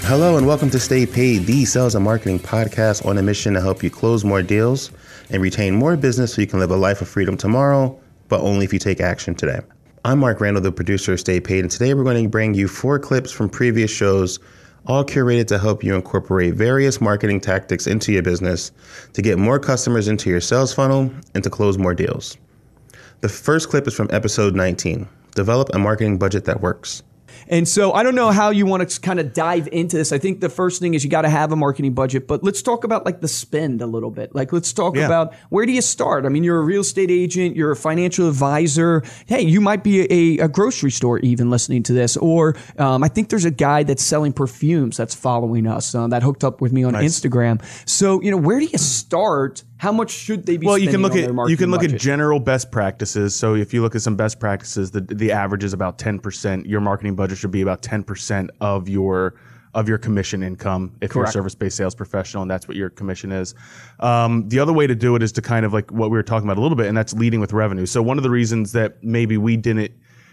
Hello and welcome to Stay Paid, the sales and marketing podcast on a mission to help you close more deals and retain more business so you can live a life of freedom tomorrow, but only if you take action today. I'm Mark Randall, the producer of Stay Paid, and today we're going to bring you 4 clips from previous shows, all curated to help you incorporate various marketing tactics into your business to get more customers into your sales funnel and to close more deals. The first clip is from episode 19, Develop a Marketing Budget That Works. And so I don't know how you want to kind of dive into this. I think the first thing is you got to have a marketing budget, but let's talk about like the spend a little bit. Like let's talk about where do you start? I mean, you're a real estate agent, you're a financial advisor. Hey, you might be a grocery store even listening to this. Or I think there's a guy that's selling perfumes that's following us that hooked up with me on Instagram. So, where do you start? How much should they be spending on their marketing budget? You can look at general best practices. So if you look at some best practices, the average is about 10%. Your marketing budget should be about 10% of your commission income if you're a service-based sales professional, and that's what your commission is. The other way to do it is to kind of like what we were talking about a little bit, and that's leading with revenue. So one of the reasons that maybe we didn't,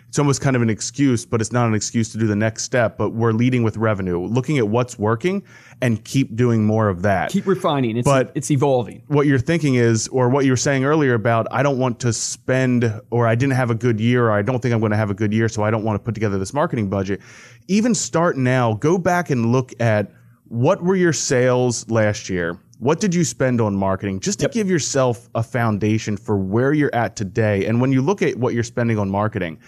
it's almost kind of an excuse, but it's not an excuse to do the next step, but we're leading with revenue, looking at what's working and keep doing more of that. Keep refining. It's evolving. What you're thinking is, or what you were saying earlier about, I don't want to spend, or I didn't have a good year, or I don't think I'm going to have a good year, so I don't want to put together this marketing budget. Even start now, go back and look at what were your sales last year? What did you spend on marketing? Just to give yourself a foundation for where you're at today. And when you look at what you're spending on marketing,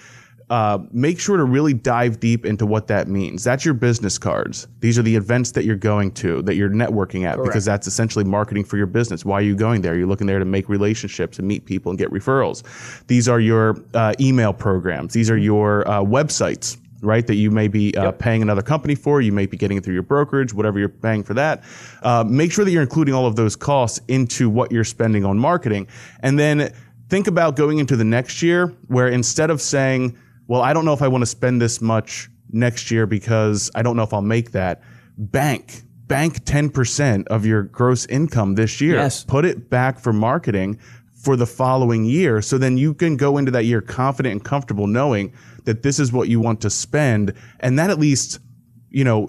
make sure to really dive deep into what that means. That's your business cards. These are the events that you're going to, that you're networking at, because that's essentially marketing for your business. Why are you going there? You're looking there to make relationships and meet people and get referrals. These are your email programs. These are your websites, right, that you may be paying another company for. You may be getting it through your brokerage, whatever you're paying for that. Make sure that you're including all of those costs into what you're spending on marketing. And then think about going into the next year where instead of saying, well, I don't know if I want to spend this much next year because I don't know if I'll make that. Bank 10% of your gross income this year. Yes. Put it back for marketing for the following year. So then you can go into that year confident and comfortable knowing that this is what you want to spend. And that at least,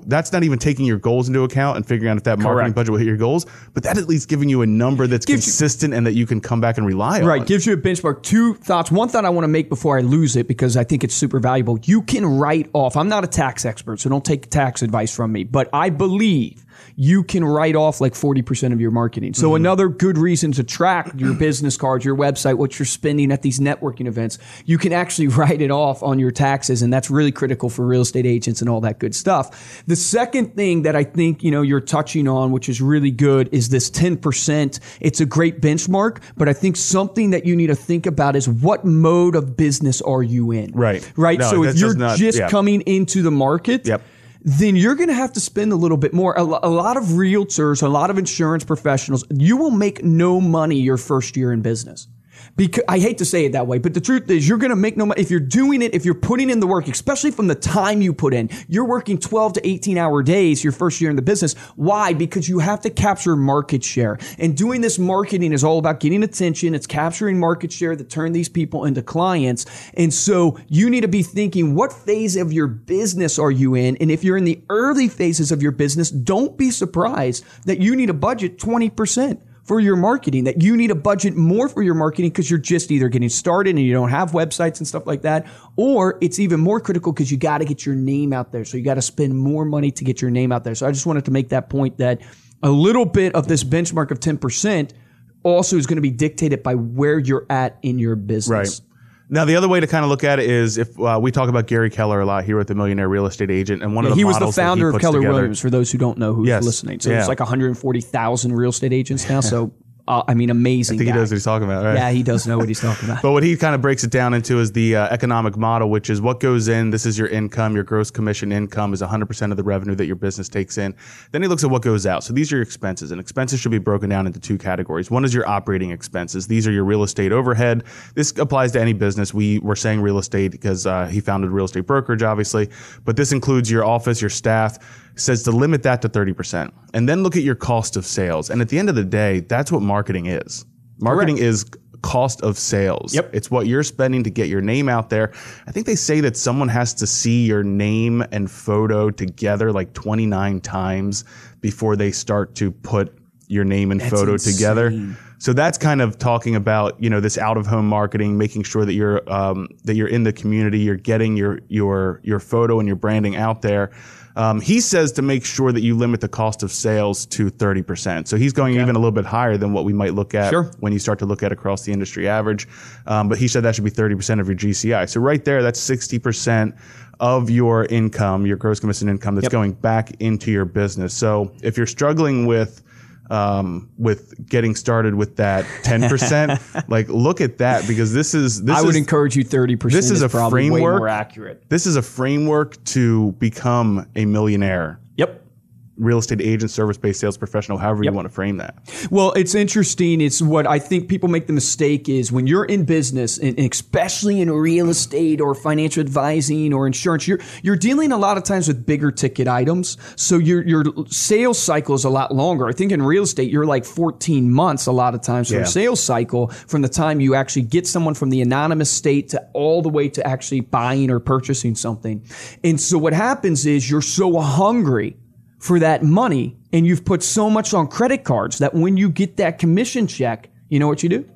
that's not even taking your goals into account and figuring out if that marketing budget will hit your goals, but that at least giving you a number that's consistent and that you can come back and rely on. Right, gives you a benchmark. 2 thoughts. One thought I want to make before I lose it because I think it's super valuable. You can write off, I'm not a tax expert, so don't take tax advice from me, but I believe you can write off like 40% of your marketing. So another good reason to track your business cards, your website, what you're spending at these networking events, you can actually write it off on your taxes. And that's really critical for real estate agents and all that good stuff. The second thing that I think, you're touching on, which is really good, is this 10%. It's a great benchmark, but I think something that you need to think about is what mode of business are you in? Right. No, so if you're just coming into the market, then you're going to have to spend a little bit more. A lot of realtors, a lot of insurance professionals, you will make no money your first year in business. Because I hate to say it that way, but the truth is you're going to make no money if you're doing it, if you're putting in the work, especially from the time you put in. You're working 12 to 18-hour days your first year in the business. Why? Because you have to capture market share. And doing this marketing is all about getting attention. It's capturing market share that turn these people into clients. And so you need to be thinking, what phase of your business are you in? And if you're in the early phases of your business, don't be surprised that you need to budget 20% for your marketing, that you need a budget more for your marketing because you're just either getting started and you don't have websites and stuff like that, or it's even more critical because you got to get your name out there. So you got to spend more money to get your name out there. So I just wanted to make that point that a little bit of this benchmark of 10% also is going to be dictated by where you're at in your business. Right. Now, the other way to kind of look at it is if we talk about Gary Keller a lot here with the Millionaire Real Estate Agent, and one of the models he was the founder of Keller together, Williams, for those who don't know who's listening. So it's like 140,000 real estate agents now. So amazing. I think he knows what he's talking about, right? Yeah, he does know what he's talking about. But what he kind of breaks it down into is the economic model, which is what goes in. This is your income. Your gross commission income is 100% of the revenue that your business takes in. Then he looks at what goes out. So these are your expenses, and expenses should be broken down into 2 categories. One is your operating expenses. These are your real estate overhead. This applies to any business. We were saying real estate because he founded real estate brokerage, obviously, but this includes your office, your staff. Says to limit that to 30%. And then look at your cost of sales. And at the end of the day, that's what marketing is. Marketing is cost of sales. Yep. It's what you're spending to get your name out there. I think they say that someone has to see your name and photo together like 29 times before they start to put your name and photo together. So that's kind of talking about, this out of home marketing, making sure that you're in the community, you're getting your photo and your branding out there. He says to make sure that you limit the cost of sales to 30%. So he's going even a little bit higher than what we might look at when you start to look at across the industry average. But he said that should be 30% of your GCI. So right there, that's 60% of your income, your gross commission income that's going back into your business. So if you're struggling with getting started with that 10%, like look at that, because this I would encourage you 30%. This is a framework, way more accurate. This is a framework to become a millionaire. Yep. Real estate agent, service-based sales professional, however you want to frame that. Well, it's interesting. It's what I think people make the mistake is when you're in business, and especially in real estate or financial advising or insurance, you're dealing a lot of times with bigger ticket items. So your sales cycle is a lot longer. I think in real estate, you're like 14 months a lot of times for a sales cycle from the time you actually get someone from the anonymous state to all the way to actually buying or purchasing something. And so what happens is you're so hungry for that money, and you've put so much on credit cards that when you get that commission check, you know what you do?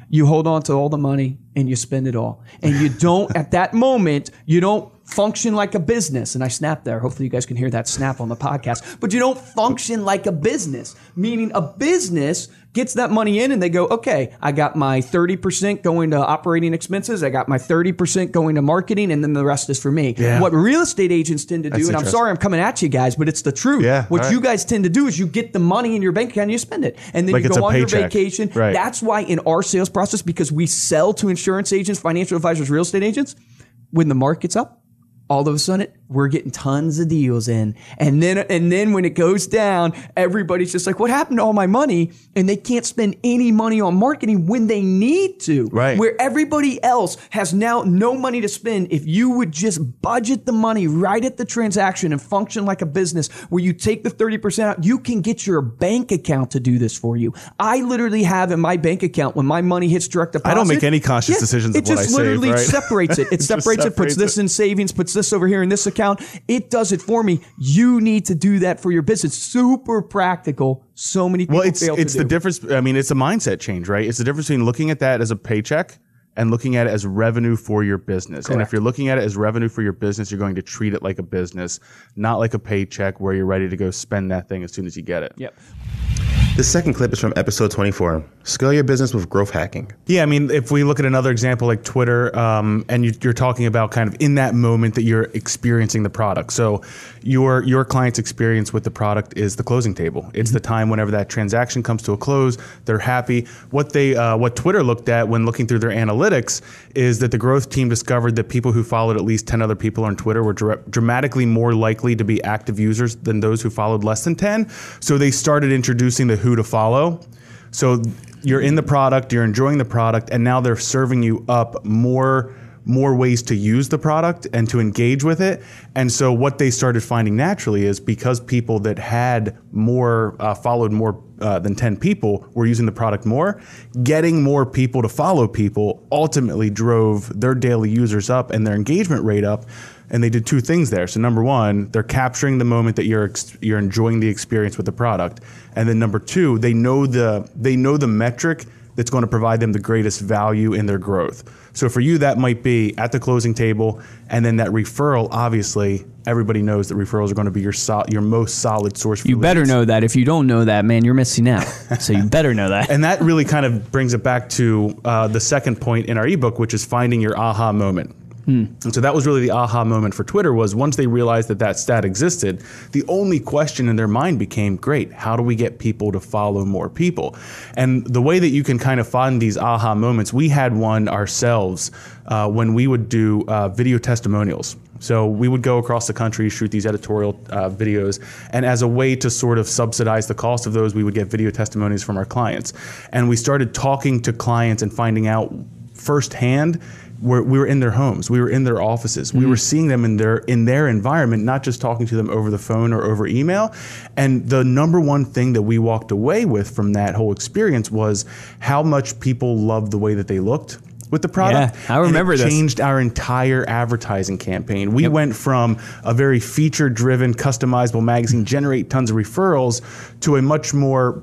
You hold on to all the money and you spend it all. And you don't, at that moment, you don't function like a business. And I snapped there. Hopefully you guys can hear that snap on the podcast. But you don't function like a business, meaning a business gets that money in and they go, okay, I got my 30% going to operating expenses. I got my 30% going to marketing, and then the rest is for me. Yeah. What real estate agents tend to do, and I'm sorry I'm coming at you guys, but it's the truth. Yeah, what you guys tend to do is you get the money in your bank account and you spend it. And then like you go on your vacation. Right. That's why in our sales process, because we sell to insurance agents, financial advisors, real estate agents, when the market's up, all of a sudden, we're getting tons of deals in. And then when it goes down, everybody's just like, what happened to all my money? And they can't spend any money on marketing when they need to. Right. Where everybody else has now no money to spend. If you would just budget the money right at the transaction and function like a business where you take the 30% out, you can get your bank account to do this for you. I literally have in my bank account, when my money hits direct deposit, I don't make any conscious decisions of what I save. It just literally right? separates it. It separates it, puts this in savings, puts this over here in this account. It does it for me. You need to do that for your business. Super practical. So many people fail to do. It's the difference. I mean, it's a mindset change, right? It's the difference between looking at that as a paycheck and looking at it as revenue for your business. Correct. And if you're looking at it as revenue for your business, you're going to treat it like a business, not like a paycheck where you're ready to go spend that thing as soon as you get it. Yep. The second clip is from episode 24, Scale Your Business with Growth Hacking. Yeah, I mean, if we look at another example like Twitter, and you're talking about kind of in that moment that you're experiencing the product. So your client's experience with the product is the closing table. It's the time whenever that transaction comes to a close, they're happy. What Twitter looked at when looking through their analytics is that the growth team discovered that people who followed at least 10 other people on Twitter were dramatically more likely to be active users than those who followed less than 10. So they started introducing the who to follow. So you're in the product, you're enjoying the product, and now they're serving you up more ways to use the product and to engage with it. And so what they started finding naturally is because people that had more followed more than 10 people were using the product more, getting more people to follow people ultimately drove their daily users up and their engagement rate up. And they did two things there. So number one, they're capturing the moment that you're enjoying the experience with the product. And then number two, they know the metric that's going to provide them the greatest value in their growth. So for you, that might be at the closing table, and then that referral, obviously, everybody knows that referrals are going to be your most solid source for You leads. better know that. If you don't know that, man, you're missing out. So you better know that. And that really kind of brings it back to the second point in our ebook, which is finding your aha moment. And so that was really the aha moment for Twitter, was once they realized that stat existed, the only question in their mind became, great, how do we get people to follow more people? And the way that you can kind of find these aha moments, we had one ourselves when we would do video testimonials. So we would go across the country, shoot these editorial videos, and as a way to sort of subsidize the cost of those, we would get video testimonies from our clients. And we started talking to clients and finding out firsthand we were in their homes, we were in their offices, we were seeing them in their environment, not just talking to them over the phone or over email. And the number one thing that we walked away with from that whole experience was how much people loved the way that they looked with the product. Yeah, I remember this. Changed our entire advertising campaign. We went from a very feature-driven, customizable magazine, generate tons of referrals, to a much more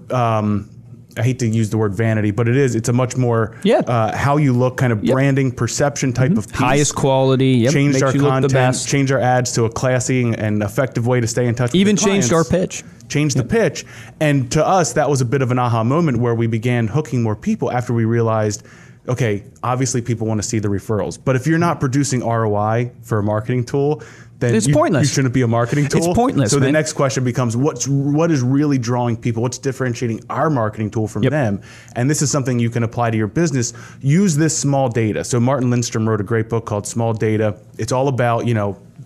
I hate to use the word vanity, but it's a much more how you look, kind of branding, perception type of piece. Highest quality. Changed our content, changed our ads to a classy and effective way to stay in touch with Even the clients. changed our pitch. Changed the pitch. And to us, that was a bit of an aha moment where we began hooking more people after we realized, okay, obviously people want to see the referrals. But if you're not producing ROI for a marketing tool, then it's pointless. You shouldn't be a marketing tool. It's pointless. So the next question becomes, what is really drawing people? What's differentiating our marketing tool from them? And this is something you can apply to your business. Use this small data. So Martin Lindstrom wrote a great book called Small Data. It's all about,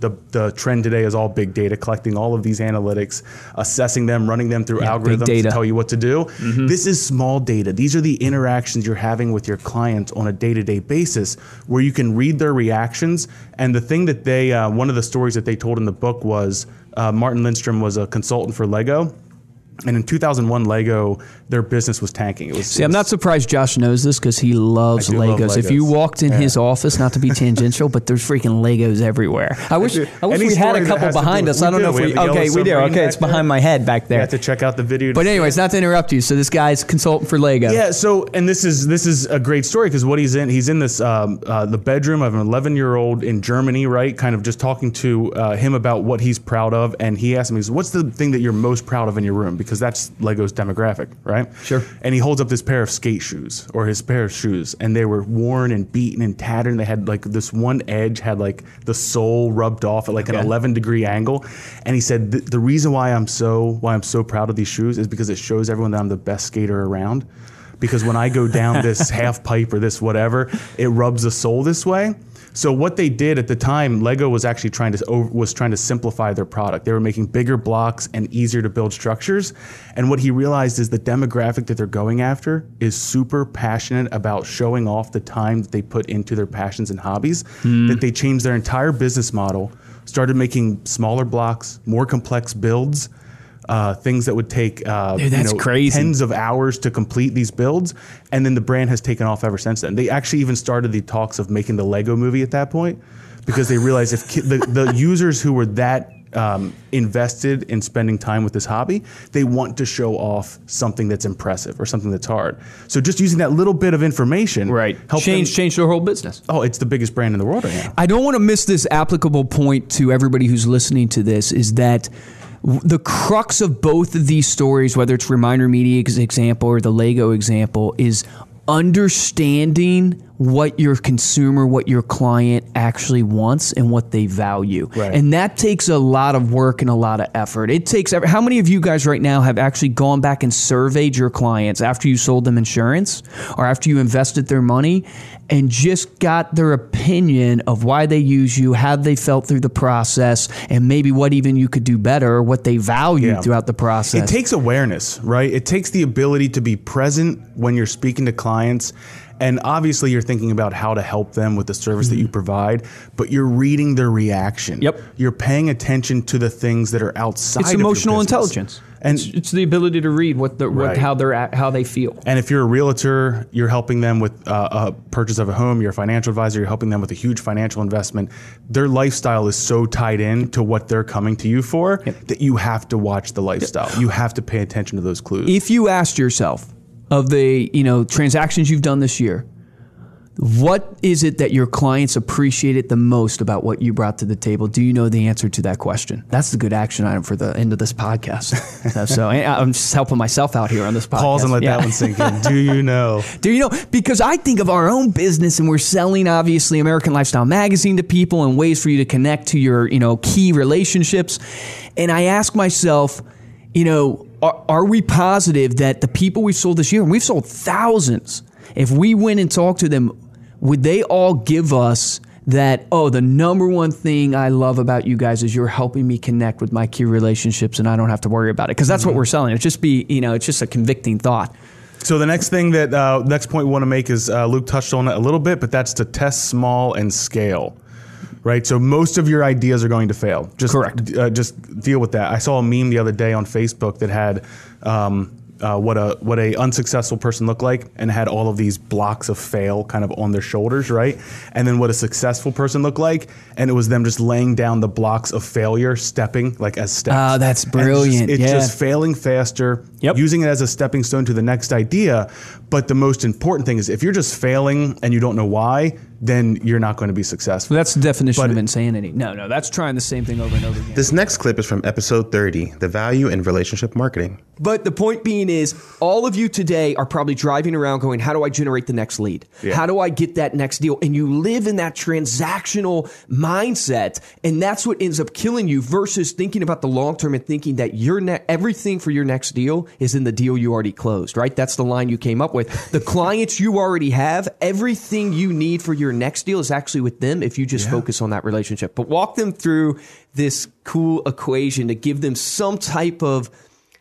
the trend today is all big data, collecting all of these analytics, assessing them, running them through algorithms to tell you what to do. This is small data. These are the interactions you're having with your clients on a day-to-day basis where you can read their reactions. And the thing that one of the stories that they told in the book was Martin Lindstrom was a consultant for Lego. And in 2001, Lego, their business was tanking. I'm not surprised Josh knows this because he loves Legos. If you walked in his office, not to be tangential, but there's freaking Legos everywhere. I wish we had a couple behind us. I don't know if we. Okay, we do. Okay, it's behind my head back there. You have to check out the video. But anyways, not to interrupt you. So this guy's consultant for Lego. Yeah. So and this is a great story because what he's in this the bedroom of an 11-year-old in Germany, right? Kind of just talking to him about what he's proud of, and he asked him, "What's the thing that you're most proud of in your room?" Because that's Lego's demographic, right? Sure. And he holds up this pair of skate shoes or his pair of shoes, and they were worn and beaten and tattered. And they had like this one edge had like the sole rubbed off at like an 11-degree angle. And he said the reason why I'm so proud of these shoes is because it shows everyone that I'm the best skater around. Because when I go down this half pipe or this whatever, it rubs the sole this way. So what they did at the time, Lego was actually trying to simplify their product. They were making bigger blocks and easier to build structures. And what he realized is the demographic that they're going after is super passionate about showing off the time that they put into their passions and hobbies, that they changed their entire business model, started making smaller blocks, more complex builds, things that would take crazy. Tens of hours to complete these builds. And then the brand has taken off ever since then. They actually even started the talks of making the Lego movie at that point because they realized if the users who were that invested in spending time with this hobby, they want to show off something that's impressive or something that's hard. So just using that little bit of information, change their whole business. Oh, it's the biggest brand in the world right now. I don't want to miss this applicable point to everybody who's listening to this is that the crux of both of these stories, whether it's ReminderMedia example or the Lego example, is understanding what your consumer, what your client actually wants and what they value. Right. And that takes a lot of work and a lot of effort. It takes how many of you guys right now have actually gone back and surveyed your clients after you sold them insurance or after you invested their money and just got their opinion of why they use you, how they felt through the process, and maybe what even you could do better or what they valued throughout the process? It takes awareness, right? It takes the ability to be present when you're speaking to clients. And obviously you're thinking about how to help them with the service that you provide, but you're reading their reaction. Yep. You're paying attention to the things that are outside it's of your emotional business. Intelligence. And it's the ability to read how they feel. And if you're a realtor, you're helping them with a purchase of a home, you're a financial advisor, you're helping them with a huge financial investment. Their lifestyle is so tied in to what they're coming to you for that you have to watch the lifestyle. You have to pay attention to those clues. If you asked yourself, of the transactions you've done this year, what is it that your clients appreciated the most about what you brought to the table? Do you know the answer to that question? That's the good action item for the end of this podcast. So I'm just helping myself out here on this podcast. Pause and let that one sink in. Do you know? Do you know? Because I think of our own business and we're selling, obviously, American Lifestyle Magazine to people and ways for you to connect to your key relationships. And I ask myself, are we positive that the people we've sold this year, and we've sold thousands, if we went and talked to them, would they all give us that, the number one thing I love about you guys is you're helping me connect with my key relationships and I don't have to worry about it? Because that's what we're selling. It's just it's just a convicting thought. So the next thing that next point we want to make is Luke touched on it a little bit, but that's to test small and scale. Right, so most of your ideas are going to fail. Correct. Just deal with that. I saw a meme the other day on Facebook that had what a unsuccessful person looked like, and had all of these blocks of fail kind of on their shoulders, right? And then what a successful person looked like, and it was them just laying down the blocks of failure, stepping like as steps. Oh, that's brilliant. It's just failing faster, using it as a stepping stone to the next idea. But the most important thing is if you're just failing and you don't know why, then you're not going to be successful. That's the definition of insanity. No, that's trying the same thing over and over again. This next clip is from episode 30, The Value in Relationship Marketing. But the point being is, all of you today are probably driving around going, how do I generate the next lead? Yeah. How do I get that next deal? And you live in that transactional mindset, and that's what ends up killing you versus thinking about the long term and thinking that everything for your next deal is in the deal you already closed, right? That's the line you came up with. The clients you already have, everything you need for your next deal is actually with them if you just focus on that relationship. But walk them through this cool equation to give them some type of,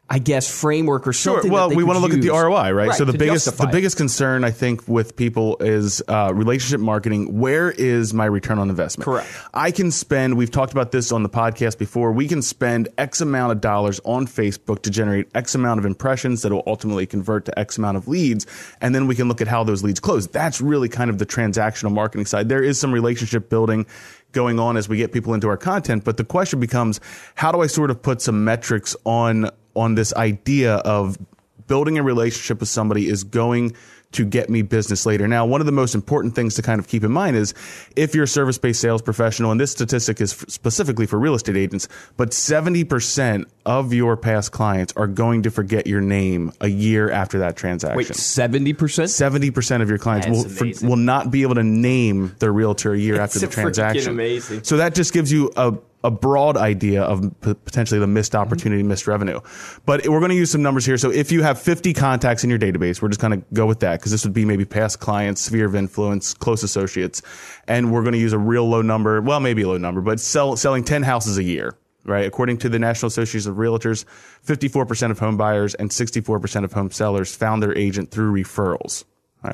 I guess, framework or something. Well, we want to look at the ROI, right? So the justify biggest concern I think with people is relationship marketing. Where is my return on investment? Correct. I can spend, we've talked about this on the podcast before, we can spend X amount of dollars on Facebook to generate X amount of impressions that will ultimately convert to X amount of leads. And then we can look at how those leads close. That's really kind of the transactional marketing side. There is some relationship building going on as we get people into our content. But the question becomes, how do I sort of put some metrics on this idea of building a relationship with somebody is going to get me business later. Now, one of the most important things to kind of keep in mind is if you're a service-based sales professional, and this statistic is specifically for real estate agents, but 70% of your past clients are going to forget your name a year after that transaction. Wait, 70%? 70% of your clients will not be able to name their realtor a year after the transaction. Amazing. So that just gives you a broad idea of potentially the missed opportunity, missed revenue. But we're going to use some numbers here. So if you have 50 contacts in your database, we're just going to go with that because this would be maybe past clients, sphere of influence, close associates. And we're going to use a real low number, well, maybe a low number, but selling 10 houses a year, right? According to the National Association of Realtors, 54% of home buyers and 64% of home sellers found their agent through referrals.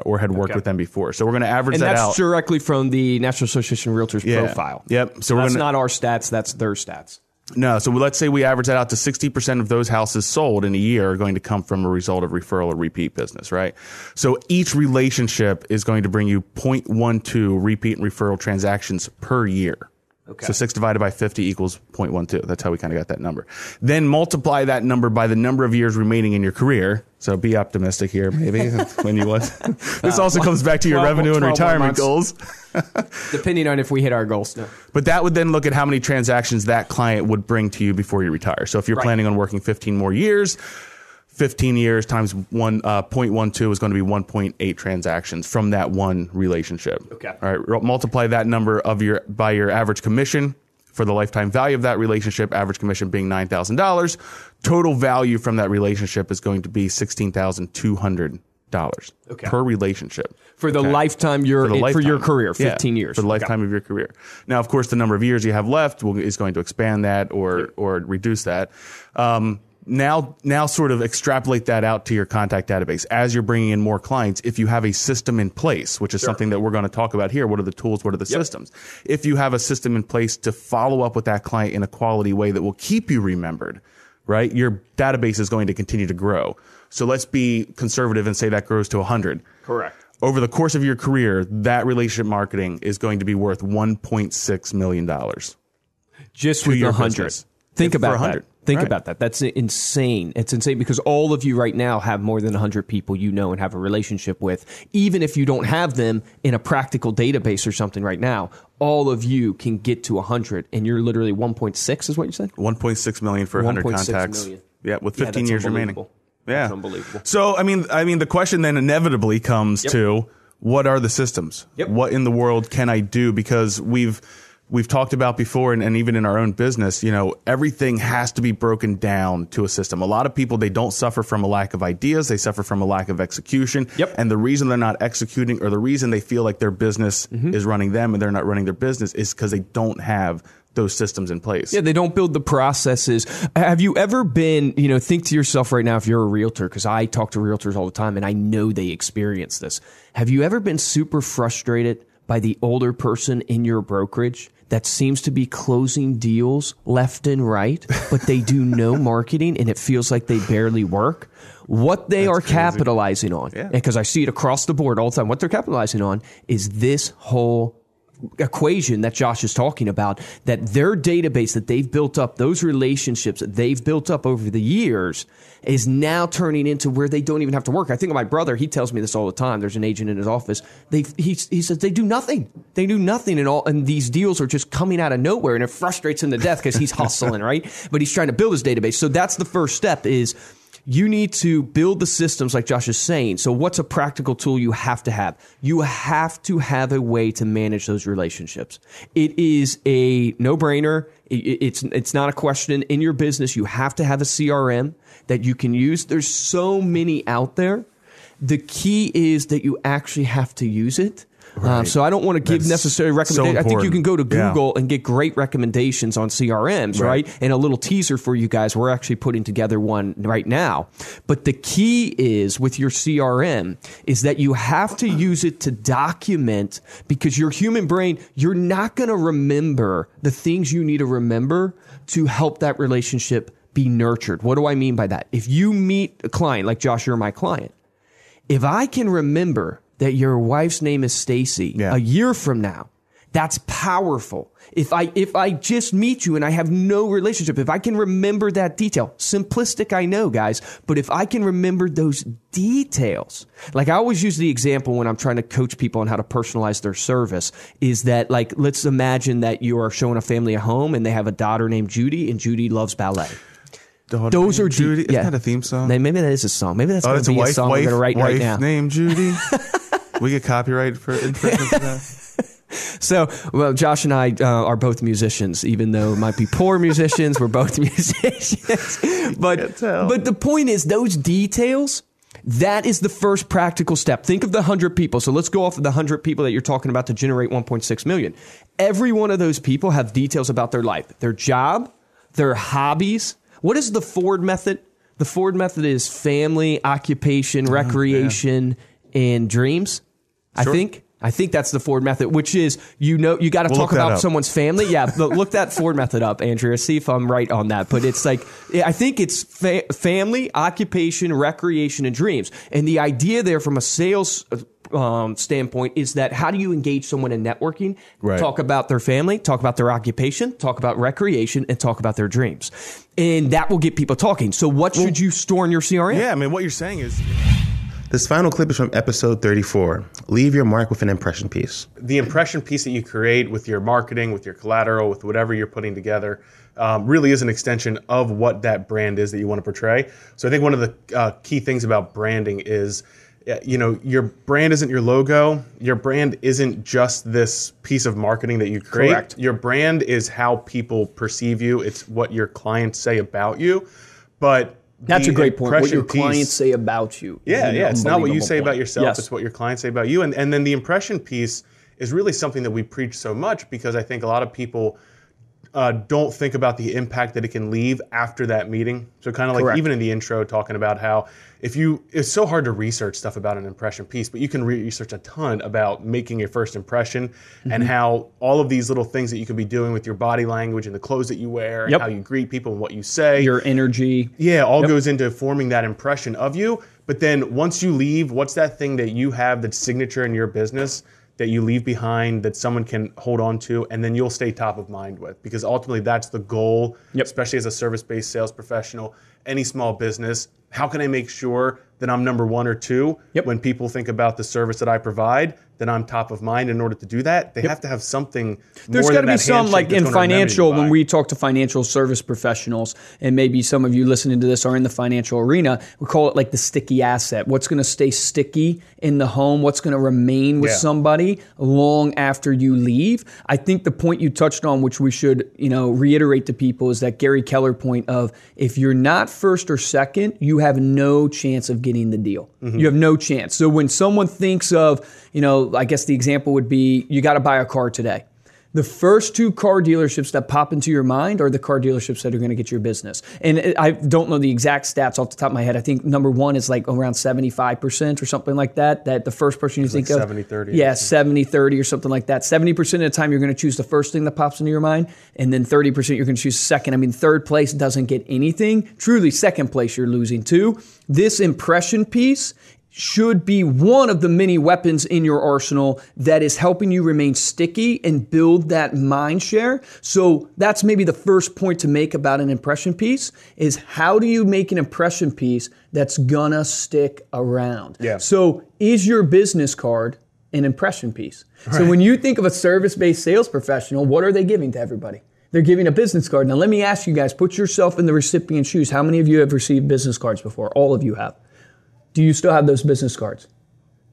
Or had worked with them before. So we're going to average that out. And that's directly from the National Association of Realtors profile. Yep. So that's not our stats, that's their stats. No. So let's say we average that out to 60% of those houses sold in a year are going to come from a result of referral or repeat business, right? So each relationship is going to bring you 0.12 repeat and referral transactions per year. Okay. So 6 divided by 50 equals 0.12. That's how we kind of got that number. Then multiply that number by the number of years remaining in your career. So be optimistic here, maybe, when you want. This also comes back to your revenue and retirement goals. Depending on if we hit our goals. No. But that would then look at how many transactions that client would bring to you before you retire. So if you're planning on working 15 more years, 15 years times 0.12 is going to be 1.8 transactions from that one relationship. Okay. All right. Multiply that number by your average commission for the lifetime value of that relationship, average commission being $9,000. Total value from that relationship is going to be $16,200 per relationship. For the lifetime for your career, 15 years. For the lifetime of your career. Now, of course, the number of years you have left is going to expand that or reduce that. Now sort of extrapolate that out to your contact database as you're bringing in more clients. If you have a system in place, which is something that we're going to talk about here, what are the tools? What are the systems? If you have a system in place to follow up with that client in a quality way that will keep you remembered, right? Your database is going to continue to grow. So let's be conservative and say that grows to 100. Correct. Over the course of your career, that relationship marketing is going to be worth $1.6 million. Just with 100. Think about that. Think about that. That's insane. It's insane because all of you right now have more than 100 people you know and have a relationship with. Even if you don't have them in a practical database or something right now, all of you can get to 100, and you're literally 1.6 is what you said? 1.6 million for 100 contacts. Million. Yeah, with 15 years remaining. Yeah. That's unbelievable. So, I mean, the question then inevitably comes to, what are the systems? What in the world can I do? Because we've we've talked about before, and even in our own business, everything has to be broken down to a system. A lot of people, they don't suffer from a lack of ideas. They suffer from a lack of execution. Yep. And the reason they're not executing, or the reason they feel like their business is running them and they're not running their business, is because they don't have those systems in place. Yeah, they don't build the processes. Have you ever been, think to yourself right now, if you're a realtor, because I talk to realtors all the time and I know they experience this. Have you ever been super frustrated by the older person in your brokerage that seems to be closing deals left and right, but they do no marketing and it feels like they barely work? What they are capitalizing on, because I see it across the board all the time, what they're capitalizing on is this whole equation that Josh is talking about, that their database that they've built up, those relationships that they've built up over the years, is now turning into where they don't even have to work. I think of my brother. He tells me this all the time. There's an agent in his office. He says they do nothing. They do nothing, and these deals are just coming out of nowhere, and it frustrates him to death because he's hustling, right? But he's trying to build his database. So that's the first step is you need to build the systems like Josh is saying. So what's a practical tool you have to have? You have to have a way to manage those relationships. It is a no-brainer. It's not a question. In your business, you have to have a CRM that you can use. There's so many out there. The key is that you actually have to use it. Right. So I don't want to give necessary recommendations. I think you can go to Google and get great recommendations on CRMs, right? And a little teaser for you guys. We're actually putting together one right now. But the key is with your CRM is that you have to use it to document, because your human brain, you're not going to remember the things you need to remember to help that relationship be nurtured. What do I mean by that? If you meet a client, like Josh, you're my client. If I can remember that your wife's name is Stacy a year from now, that's powerful. If I just meet you and I have no relationship, if I can remember that detail, simplistic, I know, guys, but if I can remember those details, like I always use the example when I'm trying to coach people on how to personalize their service, is that, like, let's imagine that you are showing a family a home and they have a daughter named Judy, and Judy loves ballet. Those are Judy. Isn't that a theme song? Maybe that is a song. Maybe that's going to be a song we're going to write right now. Wife named Judy. We get copyright for infringement for that. So, well, Josh and I are both musicians, even though it might be poor musicians. We're both musicians. But the point is, those details, that is the first practical step. Think of the 100 people. So let's go off of the 100 people that you're talking about to generate 1.6 million. Every one of those people have details about their life, their job, their hobbies. What is the Ford method? The Ford method is family, occupation, recreation, and dreams. Sure. I think that's the Ford method, which is, you got to talk about someone's family. Yeah, look that Ford method up, Andrea. See if I'm right on that. But it's like, I think it's family, occupation, recreation, and dreams. And the idea there from a sales standpoint is that how do you engage someone in networking? Right. Talk about their family, talk about their occupation, talk about recreation, and talk about their dreams. And that will get people talking. So what should you store in your CRM? Yeah, I mean, what you're saying is... This final clip is from episode 34. Leave your mark with an impression piece. The impression piece that you create with your marketing, with your collateral, with whatever you're putting together, really is an extension of what that brand is that you want to portray. So I think one of the key things about branding is, your brand isn't your logo. Your brand isn't just this piece of marketing that you create. Correct. Your brand is how people perceive you. It's what your clients say about you. But that's a great point. What your clients say about you. Yeah. It's not what you say about yourself. Yes. It's what your clients say about you. And then the impression piece is really something that we preach so much, because I think a lot of people don't think about the impact that it can leave after that meeting. So kind of like even in the intro, talking about how it's so hard to research stuff about an impression piece, but you can research a ton about making a first impression and how all of these little things that you could be doing with your body language and the clothes that you wear and how you greet people and what you say. Your energy. Yeah, all goes into forming that impression of you. But then once you leave, what's that thing that you have that's signature in your business that you leave behind that someone can hold on to, and then you'll stay top of mind with? Because ultimately that's the goal, especially as a service-based sales professional, any small business. How can I make sure that I'm number one or two when people think about the service that I provide, that I'm top of mind in order to do that. They have to have something. There's got to be some, like in financial, when we talk to financial service professionals, and maybe some of you listening to this are in the financial arena, we call it like the sticky asset. What's going to stay sticky in the home? What's going to remain with somebody long after you leave? I think the point you touched on, which we should, reiterate to people, is that Gary Keller point of, if you're not first or second, you have no chance of getting the deal. You have no chance. So when someone thinks of, I guess the example would be, you got to buy a car today. The first two car dealerships that pop into your mind are the car dealerships that are going to get your business. And I don't know the exact stats off the top of my head. I think number one is like around 75% or something like that the first person you think like of. 70-30. Yeah, 70-30 or something like that. 70% of the time you're going to choose the first thing that pops into your mind, and then 30% you're going to choose second. I mean, third place doesn't get anything. Truly, second place you're losing too. This impression piece should be one of the many weapons in your arsenal that is helping you remain sticky and build that mind share. So that's maybe the first point to make about an impression piece is, how do you make an impression piece that's gonna stick around? Yeah. So is your business card an impression piece? Right. So when you think of a service-based sales professional, what are they giving to everybody? They're giving a business card. Now let me ask you guys, put yourself in the recipient's shoes. How many of you have received business cards before? All of you have. Do you still have those business cards?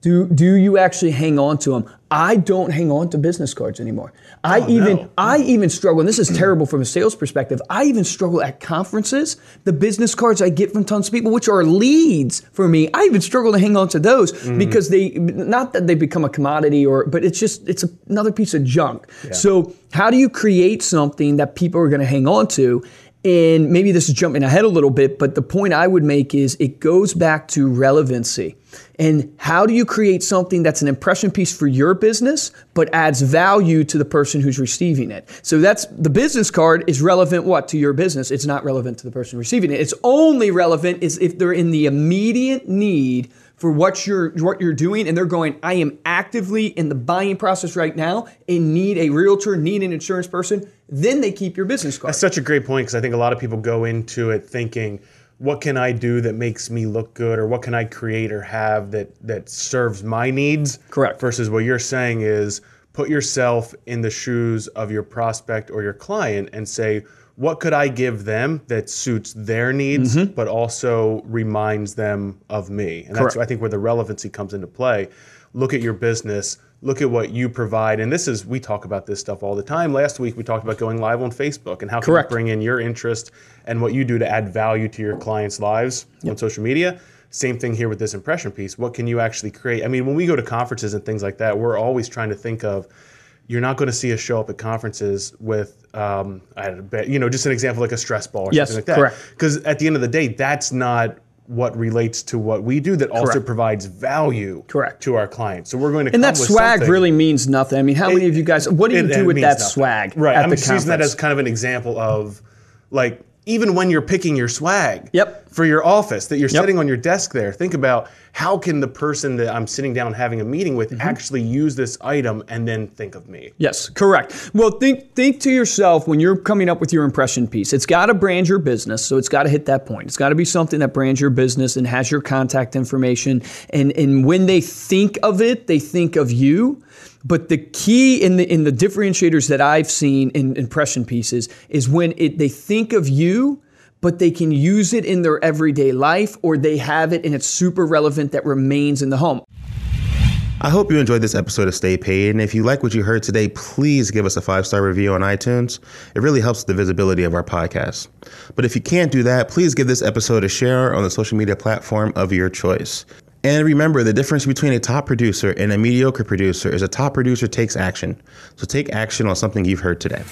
Do you actually hang on to them? I don't hang on to business cards anymore. I even struggle, and this is terrible from a sales perspective, I even struggle at conferences. The business cards I get from tons of people, which are leads for me, I even struggle to hang on to those because not that they become a commodity, but it's another piece of junk. Yeah. So how do you create something that people are going to hang on to? And maybe this is jumping ahead a little bit, but the point I would make is it goes back to relevancy. And how do you create something that's an impression piece for your business, but adds value to the person who's receiving it? So that's the business card is relevant, to your business. It's not relevant to the person receiving it. It's only relevant is if they're in the immediate need for what you're doing, and they're going, I am actively in the buying process right now and need a realtor, need an insurance person. Then they keep your business card. That's such a great point, because I think a lot of people go into it thinking, what can I do that makes me look good, or what can I create or have that serves my needs? Correct. Versus what you're saying is, put yourself in the shoes of your prospect or your client and say, what could I give them that suits their needs, but also reminds them of me? And that's, I think, where the relevancy comes into play. Look at your business, look at what you provide. And we talk about this stuff all the time. Last week, we talked about going live on Facebook and how can you bring in your interest and what you do to add value to your clients' lives on social media. Same thing here with this impression piece. What can you actually create? I mean, when we go to conferences and things like that, we're always trying to think of, you're not going to see us show up at conferences with, just an example like a stress ball or something like that. Correct. Because at the end of the day, that's not what relates to what we do that also provides value to our clients. So we're going to and that swag really means nothing. I mean, how many of you guys, what do you do with that swag? Right. I'm just using that as kind of an example of, like, even when you're picking your swag for your office that you're sitting on your desk there, think about, how can the person that I'm sitting down having a meeting with actually use this item and then think of me? Yes, correct. Well, think to yourself when you're coming up with your impression piece, it's got to brand your business, so it's got to hit that point. It's got to be something that brands your business and has your contact information. And when they think of it, they think of you. But the key in the differentiators that I've seen in impression pieces is when they think of you, but they can use it in their everyday life, or they have it and it's super relevant that remains in the home. I hope you enjoyed this episode of Stay Paid. And if you like what you heard today, please give us a 5-star review on iTunes. It really helps the visibility of our podcast. But if you can't do that, please give this episode a share on the social media platform of your choice. And remember, the difference between a top producer and a mediocre producer is a top producer takes action. So take action on something you've heard today.